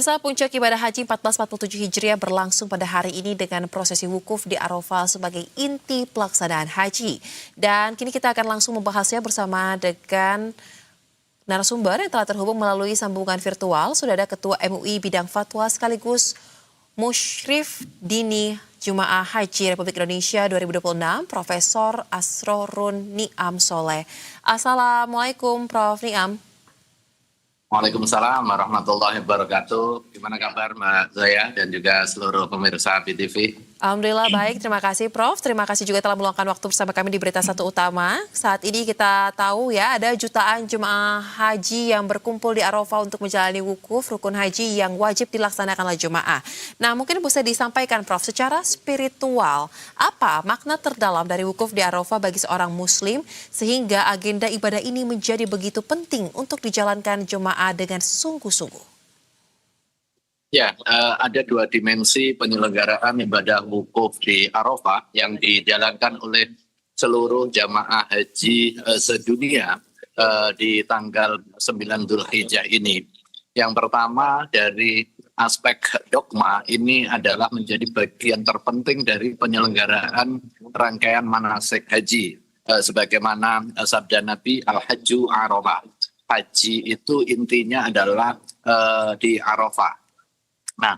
Masa puncak ibadah haji 1447 Hijriah berlangsung pada hari ini dengan prosesi wukuf di Arafah sebagai inti pelaksanaan haji. Dan kini kita akan langsung membahasnya bersama dengan narasumber yang telah terhubung melalui sambungan virtual. Sudah ada Ketua MUI Bidang Fatwa sekaligus Musyrif Dini Jumaah Haji Republik Indonesia 2026, Profesor Asrorun Niam Soleh. Assalamualaikum Prof. Niam. Waalaikumsalam warahmatullahi wabarakatuh. Gimana kabar Mbak Zoya dan juga seluruh pemirsa BTV? Alhamdulillah baik, terima kasih Prof. Terima kasih juga telah meluangkan waktu bersama kami di Berita Satu Utama. Saat ini kita tahu ya ada jutaan jemaah haji yang berkumpul di Arafah untuk menjalani wukuf rukun haji yang wajib dilaksanakan oleh jemaah. Nah mungkin bisa disampaikan Prof secara spiritual, apa makna terdalam dari wukuf di Arafah bagi seorang muslim sehingga agenda ibadah ini menjadi begitu penting untuk dijalankan jemaah dengan sungguh-sungguh? Ya, ada dua dimensi penyelenggaraan ibadah wukuf di Arafah yang dijalankan oleh seluruh jamaah haji sedunia di tanggal 9 Dzulhijjah ini. Yang pertama dari aspek dogma ini adalah menjadi bagian terpenting dari penyelenggaraan rangkaian manasik haji. Sebagaimana sabda Nabi Al-Hajju Arafah. Haji itu intinya adalah di Arafah. Nah,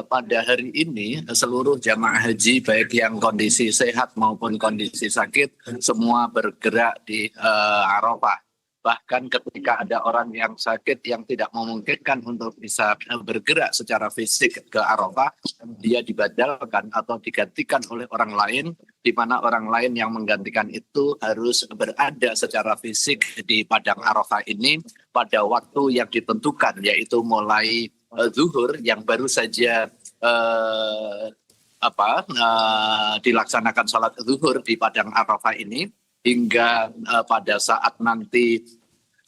pada hari ini seluruh jamaah haji baik yang kondisi sehat maupun kondisi sakit semua bergerak di Arafah. Bahkan ketika ada orang yang sakit yang tidak memungkinkan untuk bisa bergerak secara fisik ke Arafah, dia dibadalkan atau digantikan oleh orang lain, di mana orang lain yang menggantikan itu harus berada secara fisik di padang Arafah ini pada waktu yang ditentukan, yaitu mulai zuhur yang baru saja dilaksanakan sholat zuhur di padang Arafah ini hingga pada saat nanti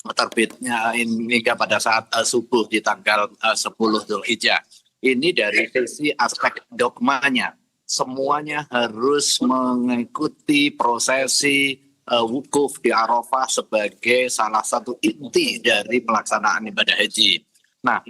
terbitnya hingga pada saat subuh di tanggal 10 Dzulhijjah. Ini dari sisi aspek dogmanya. Semuanya harus mengikuti prosesi wukuf di Arafah sebagai salah satu inti dari pelaksanaan ibadah haji. Nah,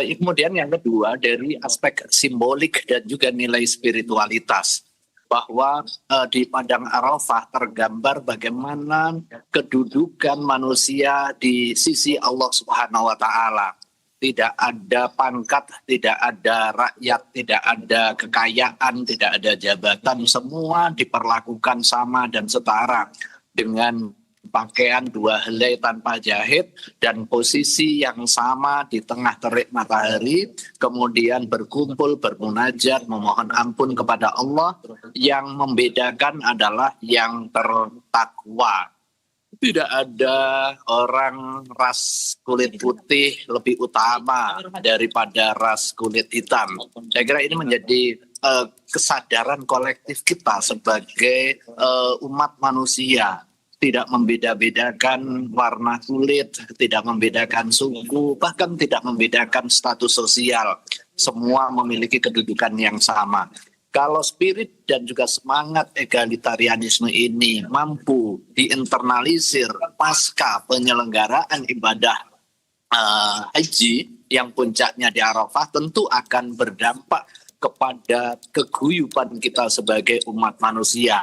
kemudian yang kedua dari aspek simbolik dan juga nilai spiritualitas. Bahwa di padang Arafah tergambar bagaimana kedudukan manusia di sisi Allah Subhanahu wa Ta'ala. Tidak ada pangkat, tidak ada rakyat, tidak ada kekayaan, tidak ada jabatan, semua diperlakukan sama dan setara dengan pakaian dua helai tanpa jahit dan posisi yang sama di tengah terik matahari, kemudian berkumpul, bermunajat, memohon ampun kepada Allah. Yang membedakan adalah yang tertakwa. Tidak ada orang ras kulit putih lebih utama daripada ras kulit hitam. Saya kira ini menjadi kesadaran kolektif kita sebagai umat manusia. Tidak membeda-bedakan warna kulit, tidak membedakan suku, bahkan tidak membedakan status sosial. Semua memiliki kedudukan yang sama. Kalau spirit dan juga semangat egalitarianisme ini mampu diinternalisir pasca penyelenggaraan ibadah haji yang puncaknya di Arafah, tentu akan berdampak kepada keguyuban kita sebagai umat manusia.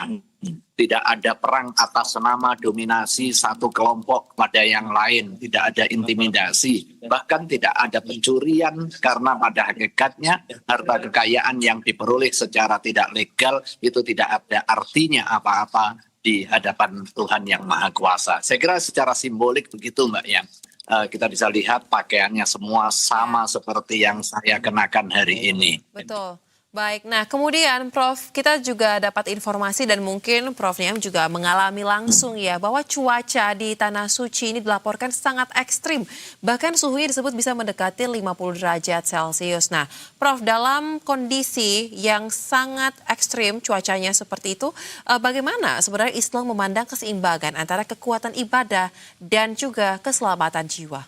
Tidak ada perang atas nama dominasi satu kelompok pada yang lain, tidak ada intimidasi, bahkan tidak ada pencurian karena pada hakikatnya harta kekayaan yang diperoleh secara tidak legal itu tidak ada artinya apa-apa di hadapan Tuhan yang Maha Kuasa. Saya kira secara simbolik begitu Mbak ya. Kita bisa lihat pakaiannya semua sama seperti yang saya kenakan hari ini. Betul. Baik, nah kemudian Prof, kita juga dapat informasi dan mungkin Prof Niam juga mengalami langsung ya bahwa cuaca di Tanah Suci ini dilaporkan sangat ekstrim. Bahkan suhunya disebut bisa mendekati 50 derajat Celcius. Nah Prof, dalam kondisi yang sangat ekstrim cuacanya seperti itu, bagaimana sebenarnya Islam memandang keseimbangan antara kekuatan ibadah dan juga keselamatan jiwa?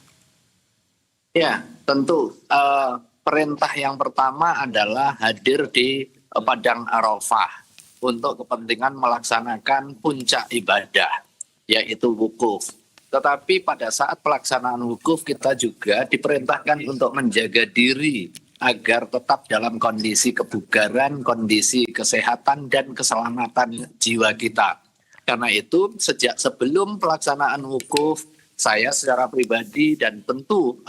Ya, tentu. Perintah yang pertama adalah hadir di padang Arafah untuk kepentingan melaksanakan puncak ibadah, yaitu wukuf. Tetapi pada saat pelaksanaan wukuf kita juga diperintahkan untuk menjaga diri agar tetap dalam kondisi kebugaran, kondisi kesehatan dan keselamatan jiwa kita. Karena itu sejak sebelum pelaksanaan wukuf, saya secara pribadi dan tentu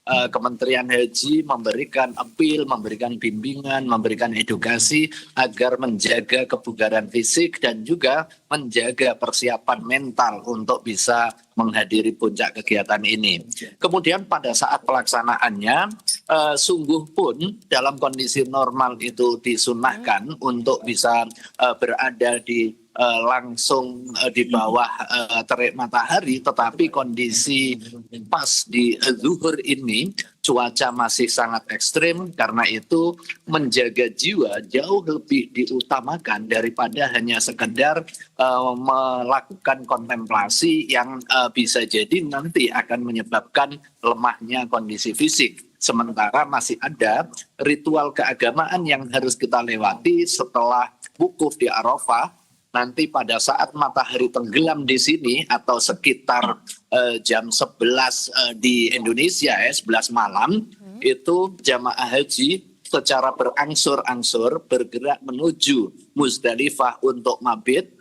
Kementerian Haji memberikan appeal, memberikan bimbingan, memberikan edukasi agar menjaga kebugaran fisik dan juga menjaga persiapan mental untuk bisa menghadiri puncak kegiatan ini. Kemudian pada saat pelaksanaannya, sungguh pun dalam kondisi normal itu disunahkan untuk bisa berada di langsung di bawah terik matahari, tetapi kondisi pas di zuhur ini cuaca masih sangat ekstrim. Karena itu menjaga jiwa jauh lebih diutamakan daripada hanya sekedar melakukan kontemplasi yang bisa jadi nanti akan menyebabkan lemahnya kondisi fisik. Sementara masih ada ritual keagamaan yang harus kita lewati setelah wukuf di Arafah. Nanti pada saat matahari tenggelam di sini atau sekitar jam 11 di Indonesia 11 malam, itu jamaah haji secara berangsur-angsur bergerak menuju Muzdalifah untuk mabit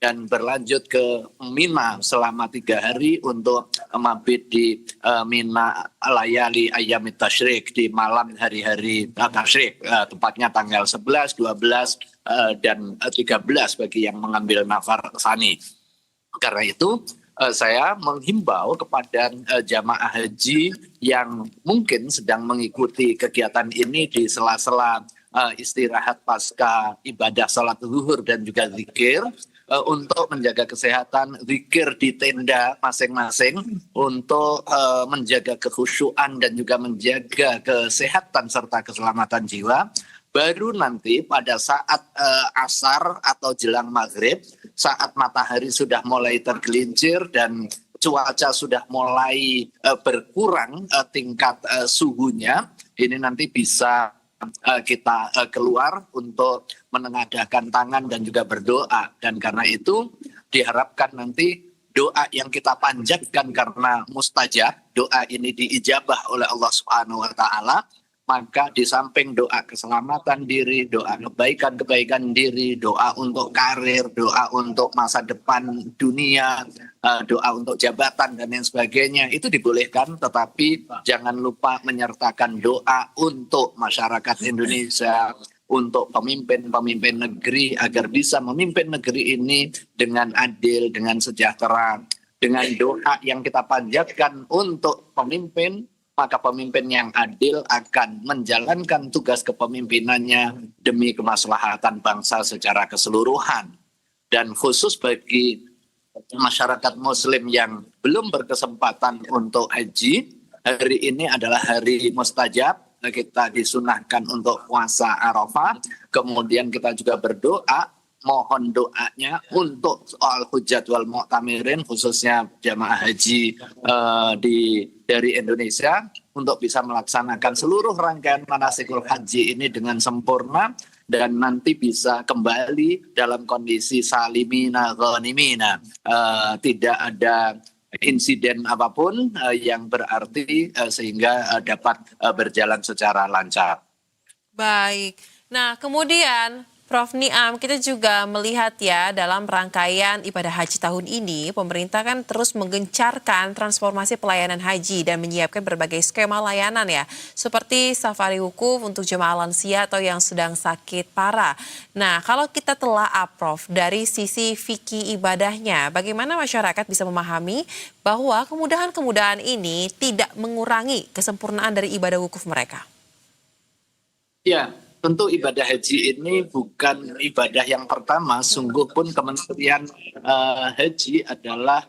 dan berlanjut ke Mina selama 3 hari untuk mabit di Mina layali ayyamit tasyrik, di malam hari-hari tasyrik, tepatnya tanggal 11, 12, dan 13 bagi yang mengambil nafar tsani. Karena itu saya menghimbau kepada jamaah haji yang mungkin sedang mengikuti kegiatan ini di sela-sela istirahat pasca ibadah salat zuhur dan juga zikir, untuk menjaga kesehatan, zikir di tenda masing-masing, untuk menjaga kekhusyuan dan juga menjaga kesehatan serta keselamatan jiwa. Baru nanti pada saat asar atau jelang maghrib, saat matahari sudah mulai tergelincir dan cuaca sudah mulai berkurang tingkat suhunya, ini nanti bisa kita keluar untuk menengadahkan tangan dan juga berdoa. Dan karena itu diharapkan nanti doa yang kita panjatkan karena mustajab, doa ini diijabah oleh Allah Subhanahu wa taala, maka di samping doa keselamatan diri, doa kebaikan diri, doa untuk karir, doa untuk masa depan dunia, doa untuk jabatan dan lain sebagainya, itu dibolehkan, tetapi jangan lupa menyertakan doa untuk masyarakat Indonesia, untuk pemimpin-pemimpin negeri agar bisa memimpin negeri ini dengan adil, dengan sejahtera. Dengan doa yang kita panjatkan untuk pemimpin, maka pemimpin yang adil akan menjalankan tugas kepemimpinannya demi kemaslahatan bangsa secara keseluruhan. Dan khusus bagi masyarakat muslim yang belum berkesempatan untuk haji, hari ini adalah hari mustajab. Kita disunahkan untuk puasa Arafah, kemudian kita juga berdoa, mohon doanya untuk soal hujjat wal mu'tamirin, khususnya jamaah haji dari Indonesia, untuk bisa melaksanakan seluruh rangkaian manasikul haji ini dengan sempurna dan nanti bisa kembali dalam kondisi salimina ghanimina, tidak ada insiden apapun yang berarti sehingga dapat berjalan secara lancar. Baik. Nah, kemudian Prof. Niam, kita juga melihat ya dalam rangkaian ibadah haji tahun ini, pemerintah kan terus menggencarkan transformasi pelayanan haji dan menyiapkan berbagai skema layanan ya, seperti safari wukuf untuk jemaah lansia atau yang sedang sakit parah. Nah, kalau kita telah Prof, dari sisi fikih ibadahnya, bagaimana masyarakat bisa memahami bahwa kemudahan-kemudahan ini tidak mengurangi kesempurnaan dari ibadah wukuf mereka? Ya, tentu ibadah haji ini bukan ibadah yang pertama. Sungguh pun Kementerian Haji adalah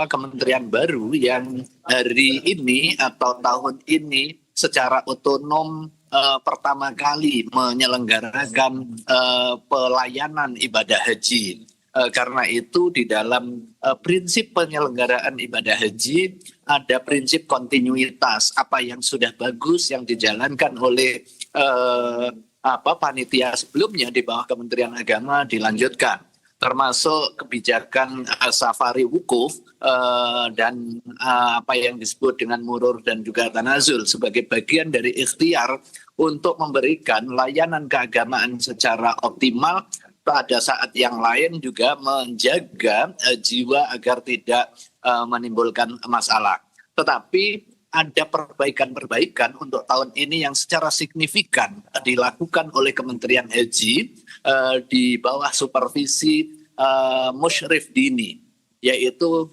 kementerian baru yang hari ini atau tahun ini secara otonom pertama kali menyelenggarakan pelayanan ibadah haji. Karena itu di dalam prinsip penyelenggaraan ibadah haji ada prinsip kontinuitas. Apa yang sudah bagus yang dijalankan oleh panitia sebelumnya di bawah Kementerian Agama dilanjutkan. termasuk kebijakan safari wukuf dan apa yang disebut dengan murur dan juga tanazul sebagai bagian dari ikhtiar untuk memberikan layanan keagamaan secara optimal. Pada saat yang lain juga menjaga jiwa agar tidak menimbulkan masalah. Tetapi ada perbaikan-perbaikan untuk tahun ini yang secara signifikan dilakukan oleh Kementerian Haji di bawah supervisi musyrif dini, yaitu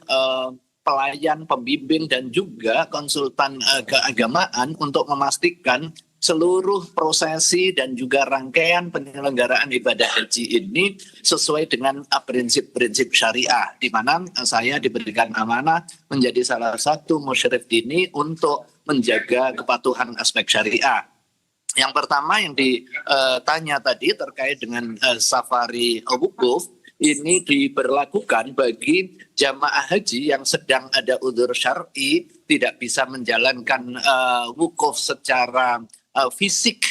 pelayan, pembimbing, dan juga konsultan keagamaan untuk memastikan seluruh prosesi dan juga rangkaian penyelenggaraan ibadah haji ini sesuai dengan prinsip-prinsip syariah, di mana saya diberikan amanah menjadi salah satu musyrif dini untuk menjaga kepatuhan aspek syariah. Yang pertama yang ditanya tadi terkait dengan safari wukuf, ini diberlakukan bagi jamaah haji yang sedang ada udzur syar'i, tidak bisa menjalankan wukuf secara fisik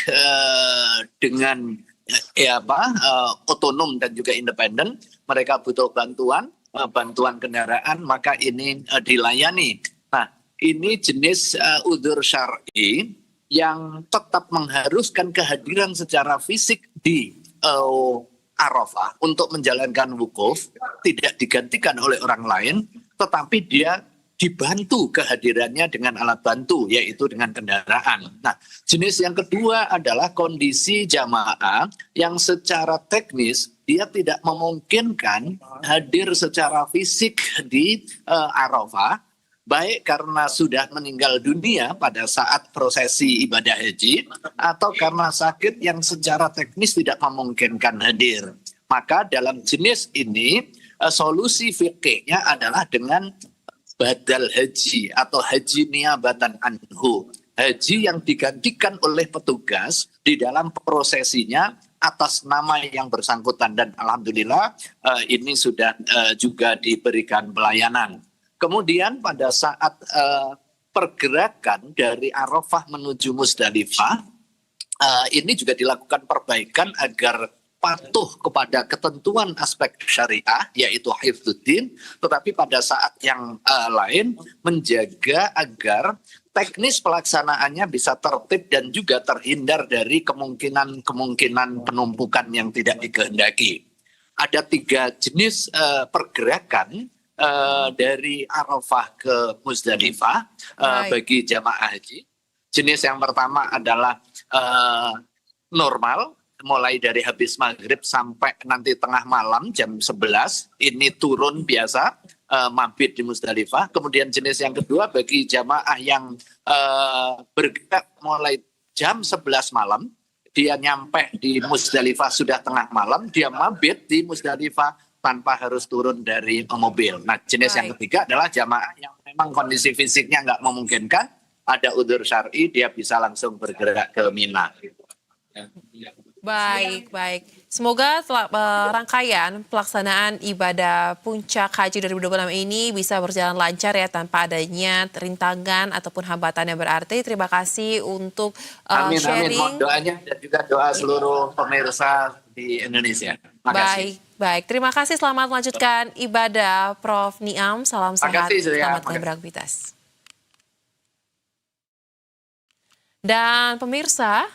dengan otonom dan juga independen. Mereka butuh bantuan kendaraan, maka ini dilayani. Nah, ini jenis udzur syar'i yang tetap mengharuskan kehadiran secara fisik di Arafah untuk menjalankan wukuf, tidak digantikan oleh orang lain, tetapi dia dibantu kehadirannya dengan alat bantu, yaitu dengan kendaraan. Nah, jenis yang kedua adalah kondisi jamaah yang secara teknis dia tidak memungkinkan hadir secara fisik di Arafah, baik karena sudah meninggal dunia pada saat prosesi ibadah haji atau karena sakit yang secara teknis tidak memungkinkan hadir. Maka dalam jenis ini solusi fikihnya adalah dengan badal haji atau haji niabatan anhu. Haji yang digantikan oleh petugas di dalam prosesinya atas nama yang bersangkutan, dan alhamdulillah ini sudah juga diberikan pelayanan. Kemudian pada saat pergerakan dari Arafah menuju Musdalifah, ini juga dilakukan perbaikan agar patuh kepada ketentuan aspek syariah, yaitu hifdzuddin, tetapi pada saat yang lain menjaga agar teknis pelaksanaannya bisa tertib dan juga terhindar dari kemungkinan penumpukan yang tidak dikehendaki. Ada 3 jenis pergerakan dari Arafah ke Musdalifah bagi jamaah haji. Jenis yang pertama adalah normal, mulai dari habis maghrib sampai nanti tengah malam jam 11, ini turun biasa, mabit di Musdalifah. Kemudian jenis yang kedua bagi jamaah yang bergerak mulai jam 11 malam, dia nyampe di Musdalifah sudah tengah malam, dia mabit di Musdalifah tanpa harus turun dari mobil. Nah, jenis yang ketiga adalah jamaah yang memang kondisi fisiknya nggak memungkinkan, ada udzur syar'i, dia bisa langsung bergerak ke Mina. Baik. Semoga rangkaian pelaksanaan ibadah puncak haji 2026 ini bisa berjalan lancar ya, tanpa adanya rintangan ataupun hambatan yang berarti. Terima kasih untuk sharing. Amin. Mohon doanya dan juga doa seluruh pemirsa di Indonesia. Makasih. Baik. Terima kasih. Selamat melanjutkan ibadah, Prof. Niam. Salam sehat. Selamat beraktivitas. Dan pemirsa,